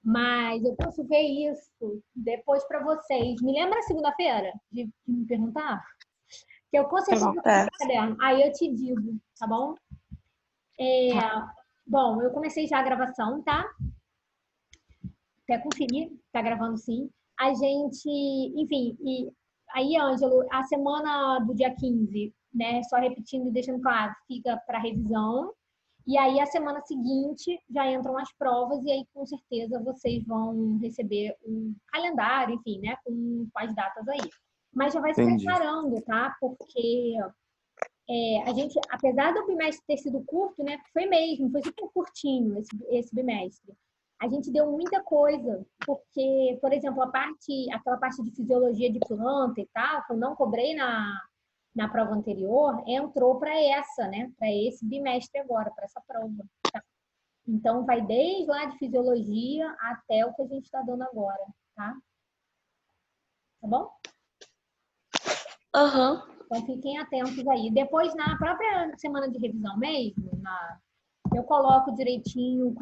Mas eu posso ver isso depois para vocês. Me lembra segunda-feira de me perguntar? Que eu com Tá certeza bom. vou fazer Tá. o caderno. Aí eu te digo, tá bom? Tá. Bom, eu comecei já a gravação, tá? Até conferir, tá gravando sim. A gente, enfim, e aí, Ângelo, a semana do dia 15, né? Só repetindo e deixando claro, fica para revisão. E aí, a semana seguinte, já entram as provas, e aí, com certeza, vocês vão receber um calendário, enfim, né? Com as datas aí. Mas já vai se Entendi. preparando, tá? Porque a gente, apesar do bimestre ter sido curto, né? Foi mesmo, foi super curtinho esse bimestre. A gente deu muita coisa, porque, por exemplo, aquela parte de fisiologia de planta e tal, que eu não cobrei na prova anterior, entrou para essa, né? Para esse bimestre agora, para essa prova. Tá? Então, vai desde lá de fisiologia até o que a gente está dando agora, tá? Tá bom? Aham. Então, fiquem atentos aí. Depois, na própria semana de revisão mesmo, eu coloco direitinho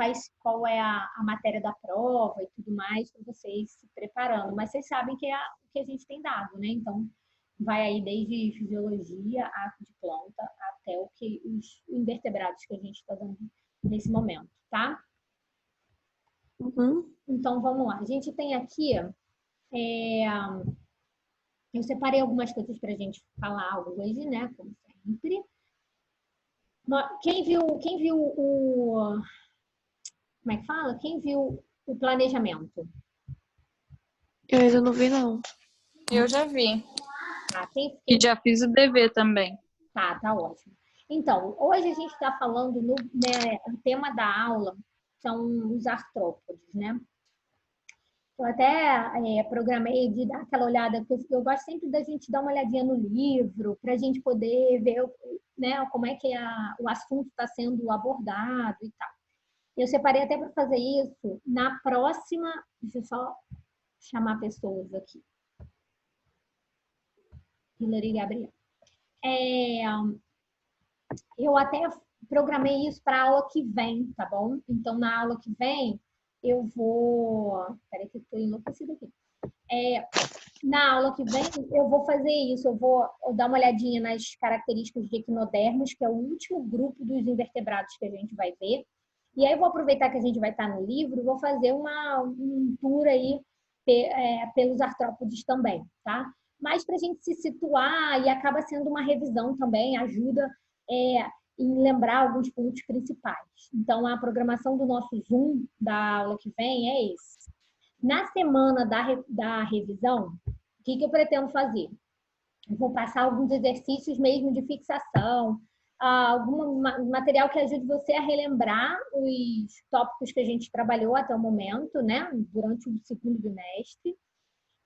qual é a matéria da prova e tudo mais, para vocês se preparando. Mas vocês sabem que é o que a gente tem dado, né? Então, vai aí desde fisiologia, de planta, até os invertebrados que a gente está dando nesse momento, tá? Uhum. Então, vamos lá. A gente tem aqui... eu separei algumas coisas para a gente falar hoje, né? Como sempre. Quem viu o... Como é que fala? Quem viu o planejamento? Eu ainda não vi, não. Eu já vi. Tá, E já fiz o dever também. tá ótimo. Então, hoje a gente está falando né, o tema da aula são os artrópodes, né? Eu até programei de dar aquela olhada, porque eu gosto sempre da gente dar uma olhadinha no livro, para a gente poder ver, né, como é que o assunto está sendo abordado e tal. Eu separei até para fazer isso na próxima. Deixa eu só chamar pessoas aqui. Hilary e Gabriel. Eu até programei isso para a aula que vem, tá bom? Então, na aula que vem, eu vou. Peraí, que eu estou enlouquecida aqui. Na aula que vem, eu vou fazer isso. Eu vou dar uma olhadinha nas características de equinodermos, que é o último grupo dos invertebrados que a gente vai ver. E aí, eu vou aproveitar que a gente vai estar no livro e vou fazer um tour aí pelos artrópodes também, tá? Mas para a gente se situar, e acaba sendo uma revisão também, ajuda em lembrar alguns pontos principais. Então, a programação do nosso Zoom da aula que vem é esse. Na semana da revisão, o que eu pretendo fazer? Eu vou passar alguns exercícios mesmo de fixação, algum material que ajude você a relembrar os tópicos que a gente trabalhou até o momento, né, durante o segundo bimestre.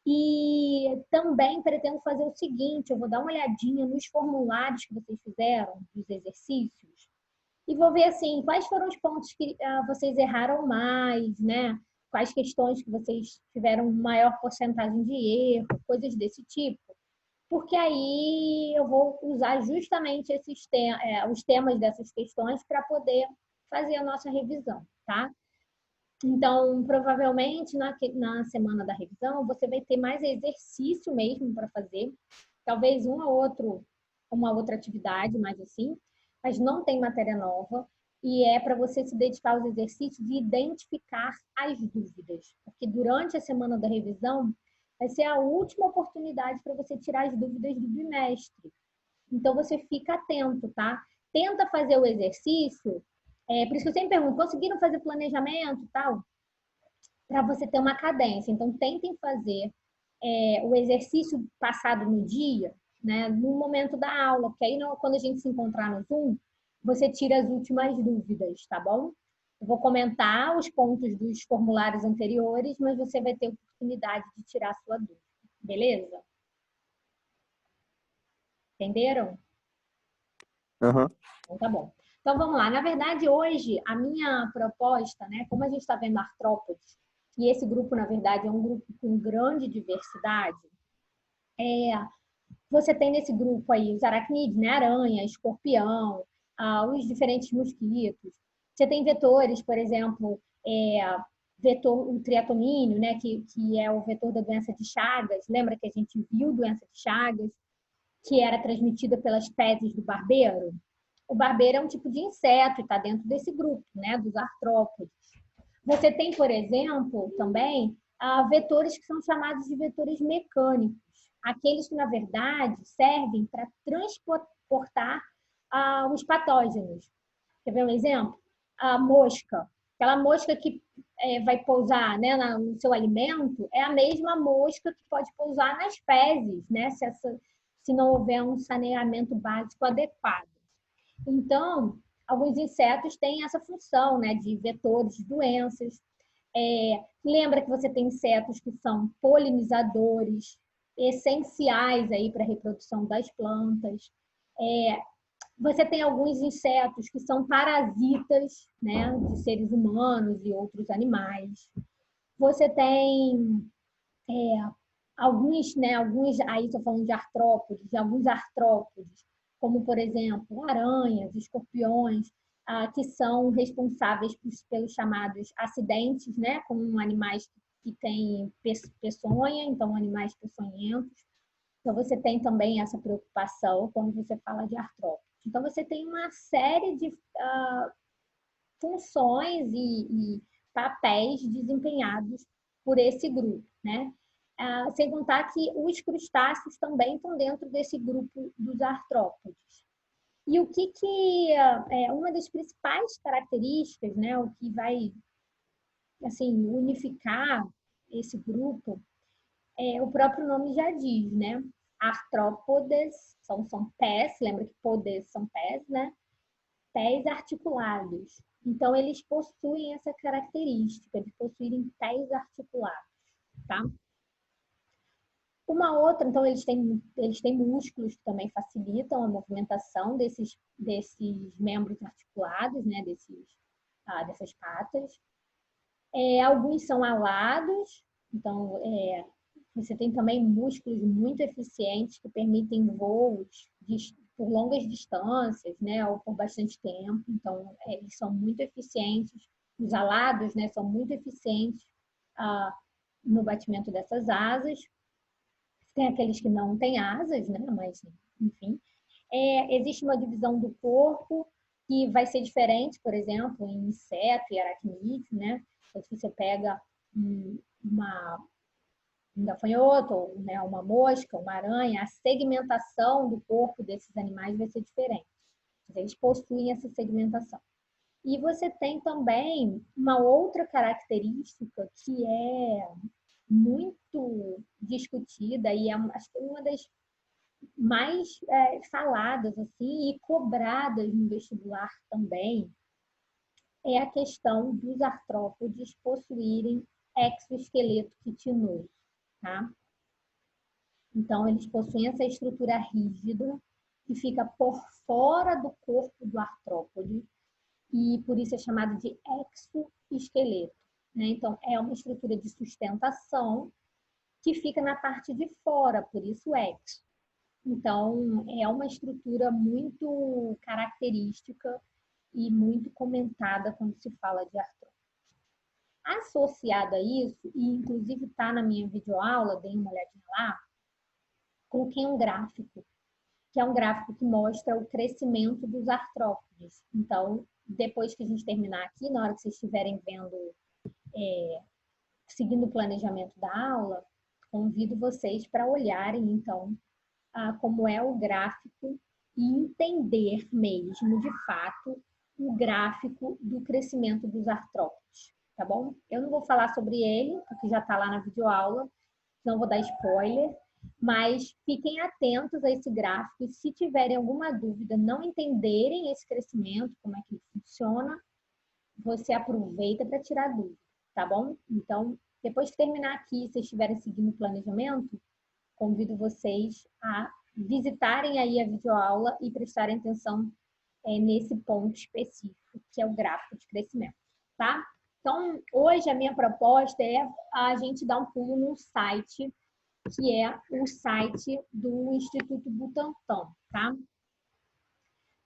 E também pretendo fazer o seguinte, eu vou dar uma olhadinha nos formulários que vocês fizeram, dos exercícios, e vou ver assim, quais foram os pontos que vocês erraram mais, né? Quais questões que vocês tiveram maior porcentagem de erro, coisas desse tipo. Porque aí eu vou usar justamente os temas dessas questões para poder fazer a nossa revisão, tá? Então, provavelmente, na semana da revisão, você vai ter mais exercício mesmo para fazer. Talvez uma outra atividade, mais assim, mas não tem matéria nova. E é para você se dedicar aos exercícios e identificar as dúvidas. Porque durante a semana da revisão, vai ser a última oportunidade para você tirar as dúvidas do bimestre. Então, você fica atento, tá? Tenta fazer o exercício. Por isso que eu sempre pergunto, conseguiram fazer planejamento e tal? Para você ter uma cadência. Então, tentem fazer o exercício passado no dia, né, no momento da aula, porque aí quando a gente se encontrar no Zoom, você tira as últimas dúvidas, tá bom? Eu vou comentar os pontos dos formulários anteriores, mas você vai ter oportunidade de tirar a sua dúvida, beleza? Entenderam? Aham. Então, tá bom. Então, vamos lá. Na verdade, hoje, a minha proposta, né, como a gente está vendo artrópodes, e esse grupo, na verdade, é um grupo com grande diversidade, você tem nesse grupo aí os aracnídeos, né, aranha, escorpião, os diferentes mosquitos. Você tem vetores, por exemplo, vetor, o triatonínio, né, que é o vetor da doença de Chagas. Lembra que a gente viu doença de Chagas, que era transmitida pelas fezes do barbeiro? O barbeiro é um tipo de inseto e está dentro desse grupo, né, dos artrópodes. Você tem, por exemplo, também vetores que são chamados de vetores mecânicos. Aqueles que, na verdade, servem para transportar os patógenos. Quer ver um exemplo? A mosca. Aquela mosca que vai pousar, né, no seu alimento é a mesma mosca que pode pousar nas fezes, né, se não houver um saneamento básico adequado. Então, alguns insetos têm essa função, né, de vetores de doenças. Lembra que você tem insetos que são polinizadores, essenciais aí para a reprodução das plantas. Você tem alguns insetos que são parasitas, né, de seres humanos e outros animais. Você tem alguns, aí estou falando de artrópodes, alguns artrópodes, como, por exemplo, aranhas, escorpiões, que são responsáveis pelos chamados acidentes, né, com animais que têm peçonha, então animais peçonhentos. Então, você tem também essa preocupação quando você fala de artrópodes. Então, você tem uma série de funções e papéis desempenhados por esse grupo, né? Sem contar que os crustáceos também estão dentro desse grupo dos artrópodes. E o que é uma das principais características, né, o que vai assim unificar esse grupo, o próprio nome já diz, né? Artrópodes são pés, lembra que podes são pés, né? Pés articulados. Então, eles possuem essa característica de possuírem pés articulados, tá? Uma outra, então, eles têm músculos que também facilitam a movimentação desses membros articulados, né? Dessas patas. Alguns são alados, então, você tem também músculos muito eficientes que permitem voos por longas distâncias, né, ou por bastante tempo. Então, eles são muito eficientes. Os alados, né, são muito eficientes no batimento dessas asas. Tem aqueles que não têm asas, né, mas, enfim. Existe uma divisão do corpo que vai ser diferente, por exemplo, em inseto e aracnídeo, né? Então, se você pega um gafanhoto, né, uma mosca, uma aranha, a segmentação do corpo desses animais vai ser diferente. Eles possuem essa segmentação. E você tem também uma outra característica que é muito discutida e acho que uma das mais faladas assim e cobradas no vestibular também, é a questão dos artrópodes possuírem exoesqueleto quitinoso, tá? Então, eles possuem essa estrutura rígida que fica por fora do corpo do artrópode e por isso é chamado de exoesqueleto, né? Então, é uma estrutura de sustentação que fica na parte de fora, por isso exo. Então, é uma estrutura muito característica e muito comentada quando se fala de artrose. Associado a isso, e inclusive está na minha videoaula, dei uma olhadinha lá, coloquei um gráfico, que é um gráfico que mostra o crescimento dos artrópodes. Então, depois que a gente terminar aqui, na hora que vocês estiverem vendo, seguindo o planejamento da aula, convido vocês para olharem, então, como é o gráfico e entender mesmo, de fato, o gráfico do crescimento dos artrópodes, tá bom? Eu não vou falar sobre ele, porque já está lá na videoaula, não vou dar spoiler, mas fiquem atentos a esse gráfico e se tiverem alguma dúvida, não entenderem esse crescimento, como é que ele funciona, você aproveita para tirar dúvida, tá bom? Então, depois que terminar aqui, se vocês estiverem seguindo o planejamento, convido vocês a visitarem aí a videoaula e prestarem atenção nesse ponto específico, que é o gráfico de crescimento, tá? Então, hoje a minha proposta é a gente dar um pulo num site, que é o site do Instituto Butantan, tá?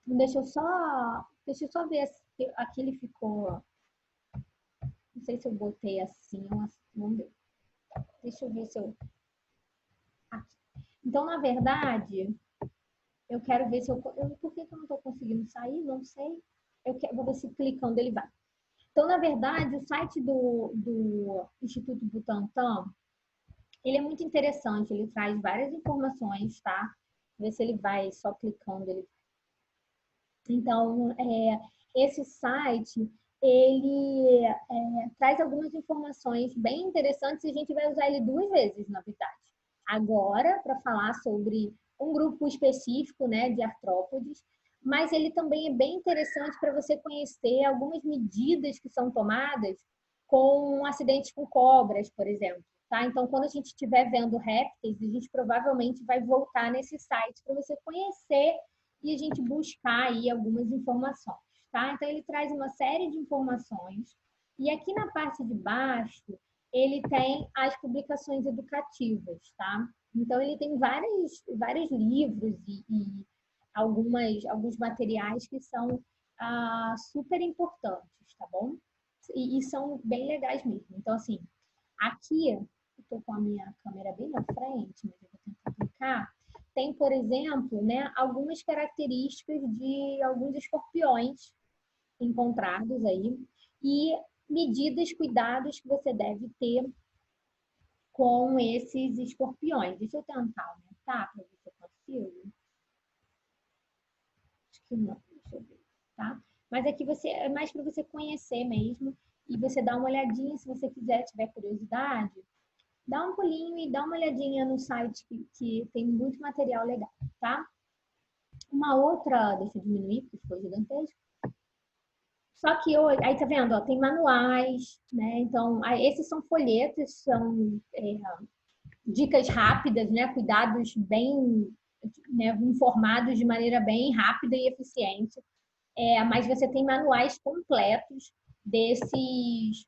Então, deixa eu só ver se aqui ele ficou Não sei se eu botei assim ou assim. Vamos ver. Deixa eu ver se eu... Aqui. Então, na verdade, eu quero ver se eu... Por que eu não estou conseguindo sair? Não sei. Vou ver se clicando ele vai. Então, na verdade, o site do Instituto Butantan, ele é muito interessante. Ele traz várias informações, tá? Ver se ele vai só clicando. Então, esse site, ele traz algumas informações bem interessantes e a gente vai usar ele 2 vezes, na verdade. Agora, para falar sobre um grupo específico, né, de artrópodes, mas ele também é bem interessante para você conhecer algumas medidas que são tomadas com acidentes com cobras, por exemplo. Tá? Então, quando a gente estiver vendo répteis, a gente provavelmente vai voltar nesse site para você conhecer e a gente buscar aí algumas informações. Tá? Então, ele traz uma série de informações. E aqui na parte de baixo, ele tem as publicações educativas. Tá? Então, ele tem vários livros e alguns materiais que são super importantes, tá bom? E são bem legais mesmo. Então, assim, aqui, eu estou com a minha câmera bem na frente, mas eu vou tentar clicar. Tem, por exemplo, né, algumas características de alguns escorpiões encontrados aí e medidas, cuidados que você deve ter com esses escorpiões. Deixa eu tentar aumentar para ver se eu consigo. Acho que não, deixa eu ver, tá? Mas aqui é mais para você conhecer mesmo e você dá uma olhadinha se você tiver curiosidade. Dá um pulinho e dá uma olhadinha no site que tem muito material legal, tá? Uma outra, deixa eu diminuir porque ficou gigantesco. Só que hoje, aí tá vendo, ó, tem manuais, né? Então, esses são folhetos, são dicas rápidas, né? Cuidados bem, né, informados de maneira bem rápida e eficiente. Mas você tem manuais completos desses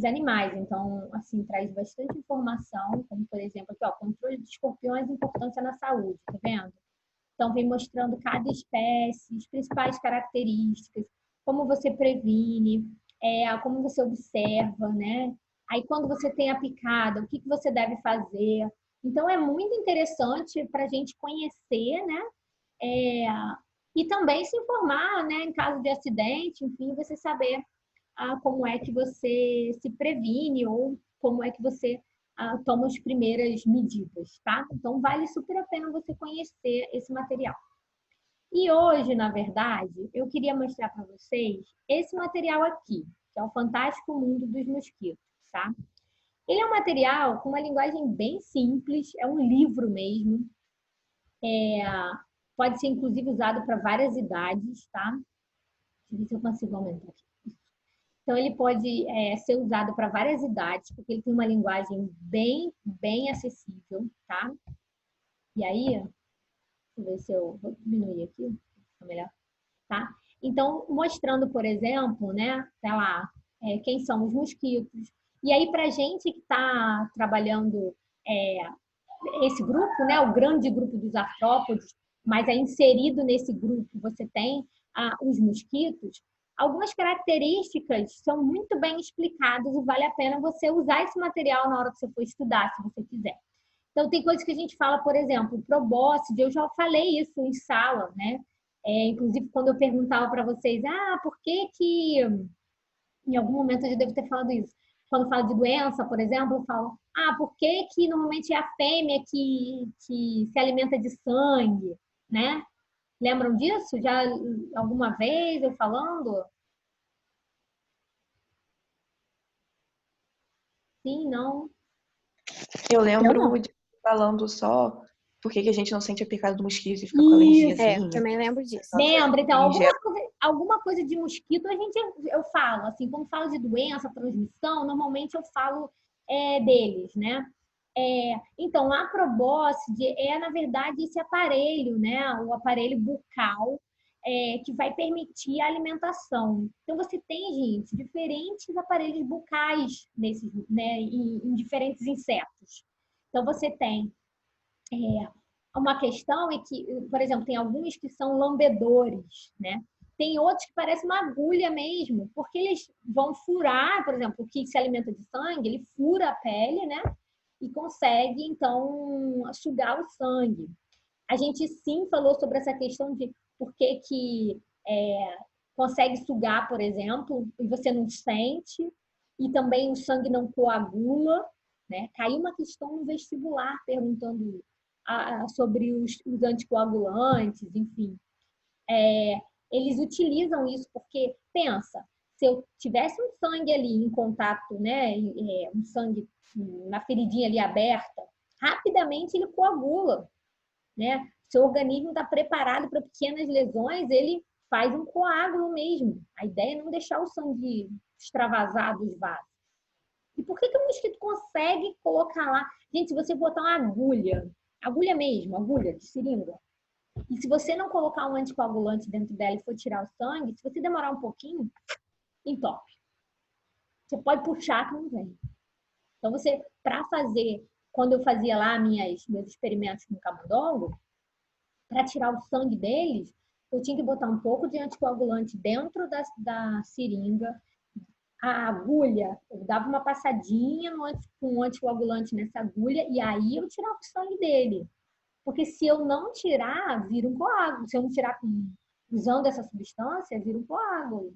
animais. Então, assim, traz bastante informação, como, por exemplo, aqui, ó, controle de escorpiões, importância na saúde, tá vendo? Então, vem mostrando cada espécie, as principais características, como você previne, como você observa, né? Aí, quando você tem a picada, o que você deve fazer. Então, é muito interessante para a gente conhecer, né? E também se informar, né? Em caso de acidente, enfim, você saber como é que você se previne ou como é que você toma as primeiras medidas, tá? Então, vale super a pena você conhecer esse material. E hoje, na verdade, eu queria mostrar para vocês esse material aqui, que é o Fantástico Mundo dos Mosquitos, tá? Ele é um material com uma linguagem bem simples, é um livro mesmo. Pode ser, inclusive, usado para várias idades, tá? Deixa eu ver se eu consigo aumentar aqui. Então, ele pode ser usado para várias idades, porque ele tem uma linguagem bem acessível, tá? E aí, deixa eu ver se eu vou diminuir aqui, fica melhor, tá? Então, mostrando, por exemplo, né, sei lá, quem são os mosquitos. E aí, para a gente que está trabalhando esse grupo, né, o grande grupo dos artrópodes, mas inserido nesse grupo você tem os mosquitos, algumas características são muito bem explicadas e vale a pena você usar esse material na hora que você for estudar, se você quiser. Então, tem coisas que a gente fala, por exemplo, probóscide, eu já falei isso em sala, né? Inclusive, quando eu perguntava para vocês, por que que... Em algum momento eu já devo ter falado isso. Quando falo de doença, por exemplo, eu falo, por que que normalmente é a fêmea que se alimenta de sangue, né? Lembram disso? Já alguma vez eu falando? Sim, não? Eu lembro de falando só por que a gente não sente a picada do mosquito e fica com Isso. alergiazinha. Também lembro disso. Lembra? Então, alguma coisa de mosquito eu falo. Assim, quando falo de doença, transmissão, normalmente eu falo deles, né? Então, a probóscide na verdade, esse aparelho, né? O aparelho bucal que vai permitir a alimentação. Então, você tem, gente, diferentes aparelhos bucais né, em diferentes insetos. Então, você tem uma questão é que, por exemplo, tem alguns que são lambedores, né? Tem outros que parecem uma agulha mesmo, porque eles vão furar, por exemplo, o que se alimenta de sangue, ele fura a pele, né? E consegue, então, sugar o sangue. A gente sim falou sobre essa questão de por que consegue sugar, por exemplo, e você não sente, e também o sangue não coagula, né? Caiu uma questão no vestibular perguntando sobre os anticoagulantes, enfim. Eles utilizam isso porque, pensa, se eu tivesse um sangue ali em contato, né, um sangue na feridinha ali aberta, rapidamente ele coagula, né? Seu organismo está preparado para pequenas lesões, ele faz um coágulo mesmo. A ideia é não deixar o sangue extravasar dos vasos. E por que o mosquito consegue colocar lá? Gente, se você botar uma agulha mesmo, agulha de seringa, e se você não colocar um anticoagulante dentro dela e for tirar o sangue, se você demorar um pouquinho, entope. Você pode puxar que não vem. Então, para fazer, quando eu fazia lá meus experimentos com camundongo, para tirar o sangue deles, eu tinha que botar um pouco de anticoagulante dentro da seringa. A agulha, eu dava uma passadinha com anticoagulante nessa agulha e aí eu tirava o sangue dele. Porque se eu não tirar, vira um coágulo. Se eu não tirar usando essa substância, vira um coágulo.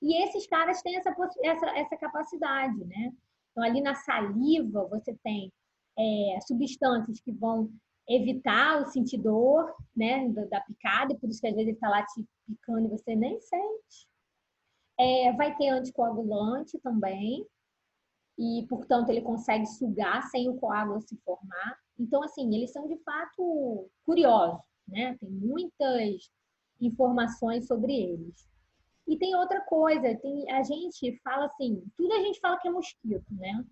E esses caras têm essa capacidade, né? Então, ali na saliva, você tem substâncias que vão evitar o sentir dor, né, da picada, e por isso que às vezes ele está lá te picando e você nem sente. Vai ter anticoagulante também, e, portanto, ele consegue sugar sem o coágulo se formar. Então, assim, eles são de fato curiosos, né? Tem muitas informações sobre eles. E tem outra coisa, a gente fala assim, tudo a gente fala que é mosquito, né?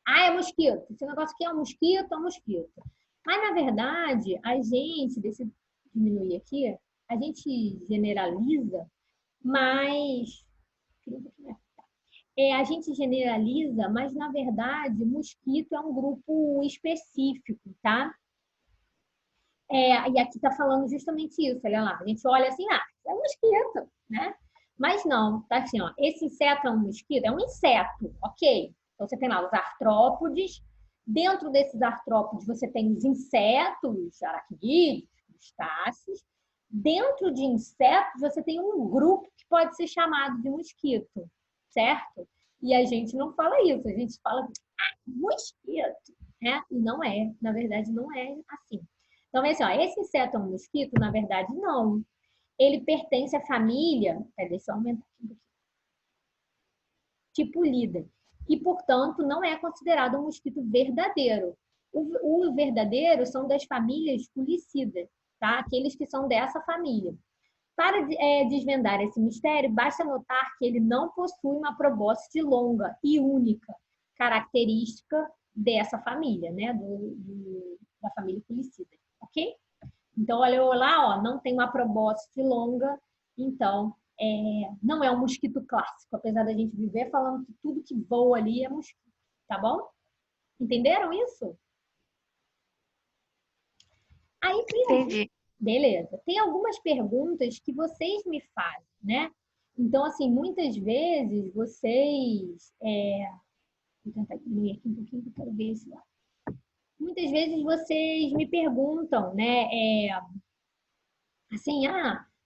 Ah, é mosquito. Esse negócio aqui é um mosquito, é um mosquito. Mas, na verdade, deixa eu diminuir aqui, a gente generaliza, mas a gente generaliza, mas na verdade, mosquito é um grupo específico, tá? E aqui está falando justamente isso, olha lá. A gente olha assim, é um mosquito, né? Mas não, tá assim, ó. Esse inseto é um mosquito? É um inseto, ok. Então você tem lá os artrópodes. Dentro desses artrópodes você tem os insetos, aracnídeos, crustáceos. Dentro de insetos você tem um grupo que pode ser chamado de mosquito, certo? E a gente não fala isso, a gente fala mosquito, né? E não é, na verdade não é assim. Então, assim, ó, esse inseto é um mosquito? Na verdade, não. Ele pertence à família, deixa eu aumentar aqui um pouquinho, Tipulidae, e, portanto, não é considerado um mosquito verdadeiro. O verdadeiro são das famílias Culicidae, tá? Aqueles que são dessa família. Para desvendar esse mistério, basta notar que ele não possui uma probóscide longa e única, característica dessa família, né? Da família Culicidae, ok? Então, olha lá, ó, não tem uma probóscide longa, então não é um mosquito clássico, apesar da gente viver falando que tudo que voa ali é mosquito, tá bom? Entenderam isso? Aí Entendi. beleza. Tem algumas perguntas que vocês me fazem, né? Então, assim, muitas vezes vocês. Vou tentar diminuir aqui um pouquinho que eu quero ver esse lado. Muitas vezes vocês me perguntam, né? Assim,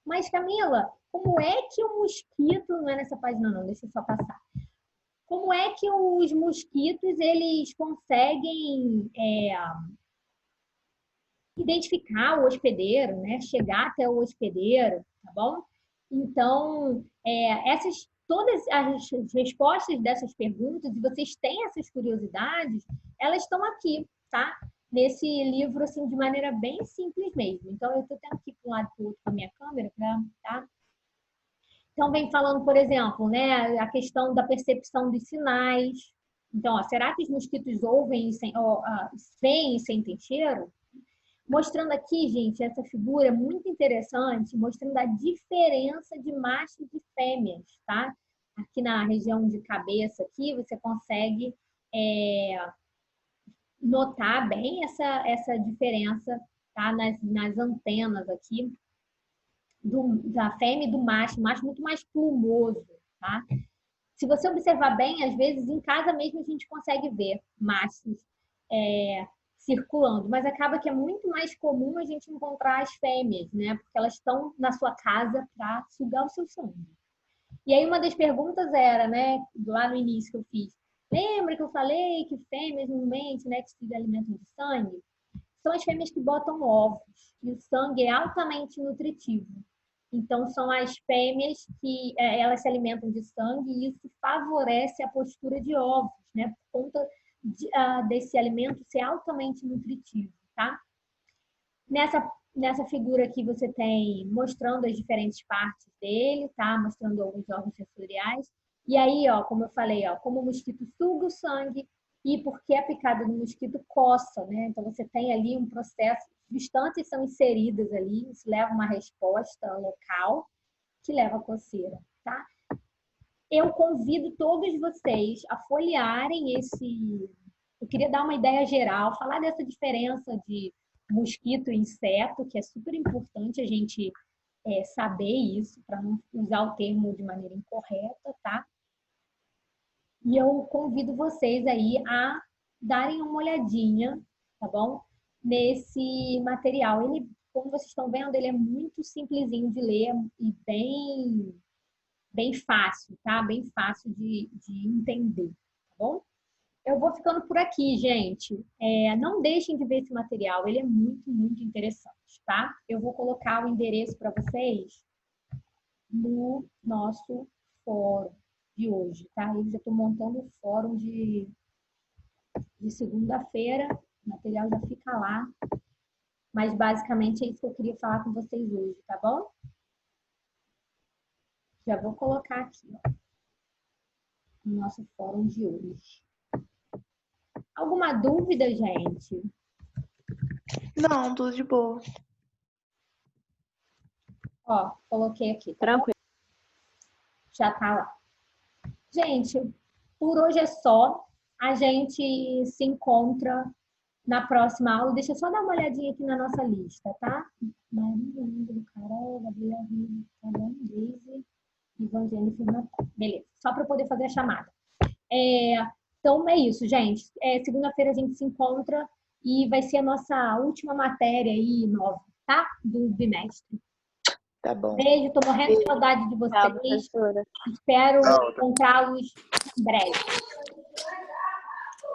mas Camila, como é que o mosquito. Não é nessa página, não, deixa eu só passar. Como é que os mosquitos eles conseguem identificar o hospedeiro, né? Chegar até o hospedeiro, tá bom? Então, todas as respostas dessas perguntas, e vocês têm essas curiosidades, elas estão aqui, tá? Nesse livro, assim, de maneira bem simples mesmo. Então, eu estou tendo que ir para um lado e para o outro com a minha câmera, tá? Então, vem falando, por exemplo, né, a questão da percepção dos sinais. Então, será que os mosquitos veem e sentem cheiro? Mostrando aqui, gente, essa figura muito interessante, mostrando a diferença de machos e fêmeas, tá? Aqui na região de cabeça, aqui, você consegue notar bem essa diferença, tá? Nas antenas aqui. da fêmea e do macho. O macho muito mais plumoso, tá? Se você observar bem, às vezes em casa mesmo a gente consegue ver machos circulando, mas acaba que é muito mais comum a gente encontrar as fêmeas, né? Porque elas estão na sua casa para sugar o seu sangue. E aí uma das perguntas era, né, lá no início que eu fiz, lembra que eu falei que fêmeas normalmente, né, que se alimentam de sangue? São as fêmeas que botam ovos, e o sangue é altamente nutritivo. Então, são as fêmeas que elas se alimentam de sangue e isso favorece a postura de ovos, né? Por conta desse alimento ser altamente nutritivo, tá? Nessa figura aqui você tem mostrando as diferentes partes dele, tá? Mostrando alguns órgãos sensoriais. E aí, ó, como eu falei, ó, como o mosquito suga o sangue e porque a picada do mosquito coça, né? Então você tem ali um processo, substâncias são inseridas ali, isso leva uma resposta local que leva a coceira, tá? Eu convido todos vocês a folhearem esse... Eu queria dar uma ideia geral, falar dessa diferença de mosquito e inseto, que é super importante a gente saber isso, para não usar o termo de maneira incorreta, tá? E eu convido vocês aí a darem uma olhadinha, tá bom? Nesse material. Ele, como vocês estão vendo, ele é muito simplesinho de ler e bem fácil, tá? Bem fácil de entender, tá bom? Eu vou ficando por aqui, gente. Não deixem de ver esse material, ele é muito, muito interessante, tá? Eu vou colocar o endereço para vocês no nosso fórum de hoje, tá? Eu já estou montando o fórum de segunda-feira, o material já fica lá. Mas basicamente é isso que eu queria falar com vocês hoje, tá bom? Já vou colocar aqui, ó, no nosso fórum de hoje. Alguma dúvida, gente? Não, tudo de boa. Ó, coloquei aqui. Tá Tranquilo. Já tá lá. Gente, por hoje é só. A gente se encontra na próxima aula. Deixa eu só dar uma olhadinha aqui na nossa lista, tá? Maria, Índio, Carol, Gabriela, Carol, Daisy, Ivan, Jennifer, Natal. Beleza. Só para eu poder fazer a chamada. Então, é isso, gente. Segunda-feira a gente se encontra e vai ser a nossa última matéria aí, nova, tá? Do bimestre. Tá bom. Beijo, tô morrendo de saudade de Tchau, vocês. professora. Espero encontrá-los em breve.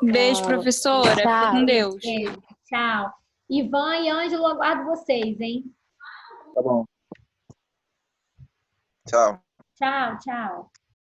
Beijo, Tchau. professora. Fica Tchau. com Deus. Beijo. Tchau. Ivan e Ângelo, aguardo vocês, hein? Tá bom. Tchau. Tchau, tchau.